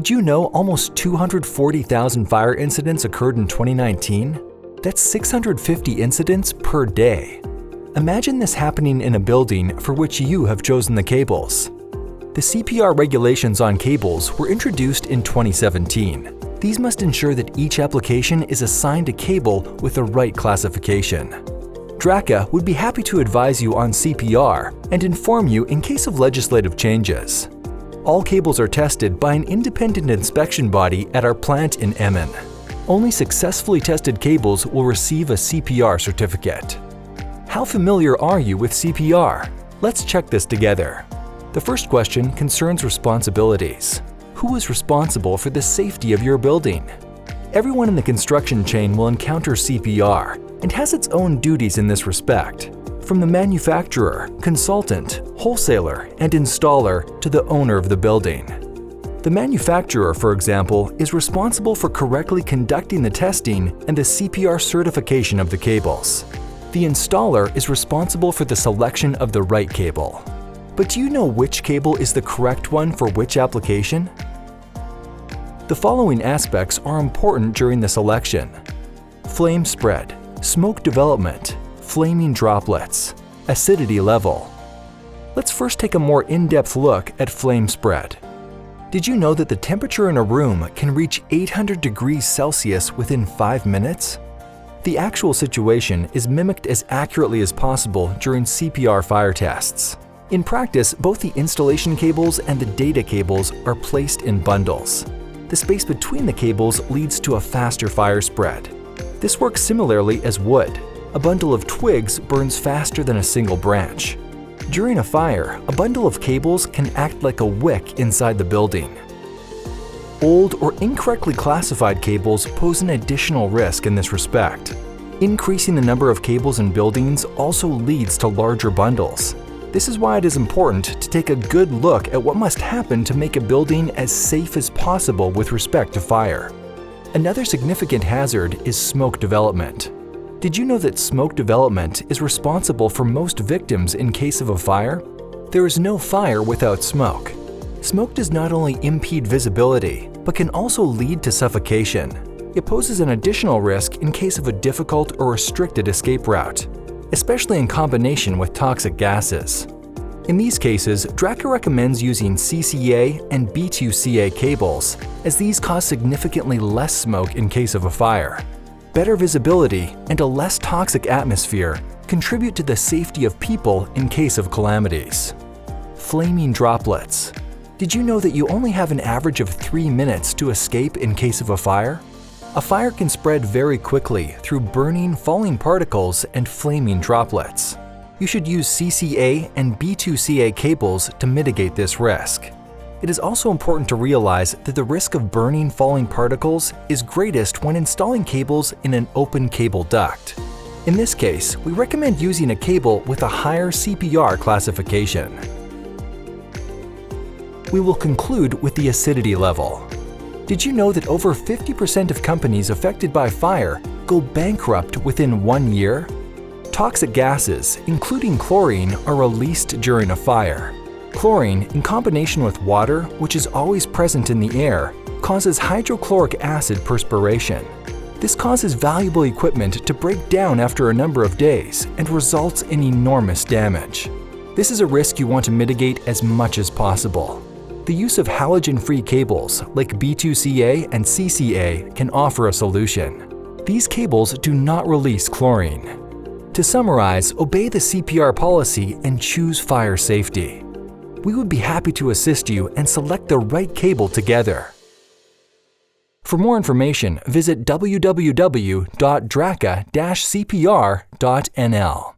Did you know almost 240,000 fire incidents occurred in 2019? That's 650 incidents per day. Imagine this happening in a building for which you have chosen the cables. The CPR regulations on cables were introduced in 2017. These must ensure that each application is assigned a cable with the right classification. Draka would be happy to advise you on CPR and inform you in case of legislative changes. All cables are tested by an independent inspection body at our plant in Emmen. Only successfully tested cables will receive a CPR certificate. How familiar are you with CPR? Let's check this together. The first question concerns responsibilities. Who is responsible for the safety of your building? Everyone in the construction chain will encounter CPR and has its own duties in this respect, from the manufacturer, consultant, wholesaler, and installer to the owner of the building. The manufacturer, for example, is responsible for correctly conducting the testing and the CPR certification of the cables. The installer is responsible for the selection of the right cable. But do you know which cable is the correct one for which application? The following aspects are important during the selection: flame spread, smoke development, flaming droplets, acidity level. Let's first take a more in-depth look at flame spread. Did you know that the temperature in a room can reach 800 degrees Celsius within 5 minutes? The actual situation is mimicked as accurately as possible during CPR fire tests. In practice, both the installation cables and the data cables are placed in bundles. The space between the cables leads to a faster fire spread. This works similarly as wood. A bundle of twigs burns faster than a single branch. During a fire, a bundle of cables can act like a wick inside the building. Old or incorrectly classified cables pose an additional risk in this respect. Increasing the number of cables in buildings also leads to larger bundles. This is why it is important to take a good look at what must happen to make a building as safe as possible with respect to fire. Another significant hazard is smoke development. Did you know that smoke development is responsible for most victims in case of a fire? There is no fire without smoke. Smoke does not only impede visibility, but can also lead to suffocation. It poses an additional risk in case of a difficult or restricted escape route, especially in combination with toxic gases. In these cases, Draka recommends using CCA and B2CA cables, as these cause significantly less smoke in case of a fire. Better visibility and a less toxic atmosphere contribute to the safety of people in case of calamities. Flaming droplets. Did you know that you only have an average of 3 minutes to escape in case of a fire? A fire can spread very quickly through burning, falling particles and flaming droplets. You should use CCA and B2CA cables to mitigate this risk. It is also important to realize that the risk of burning falling particles is greatest when installing cables in an open cable duct. In this case, we recommend using a cable with a higher CPR classification. We will conclude with the acidity level. Did you know that over 50% of companies affected by fire go bankrupt within 1 year? Toxic gases, including chlorine, are released during a fire. Chlorine, in combination with water, which is always present in the air, causes hydrochloric acid perspiration. This causes valuable equipment to break down after a number of days and results in enormous damage. This is a risk you want to mitigate as much as possible. The use of halogen-free cables like B2CA and CCA can offer a solution. These cables do not release chlorine. To summarize, obey the CPR policy and choose fire safety. We would be happy to assist you and select the right cable together. For more information, visit www.draka-cpr.nl.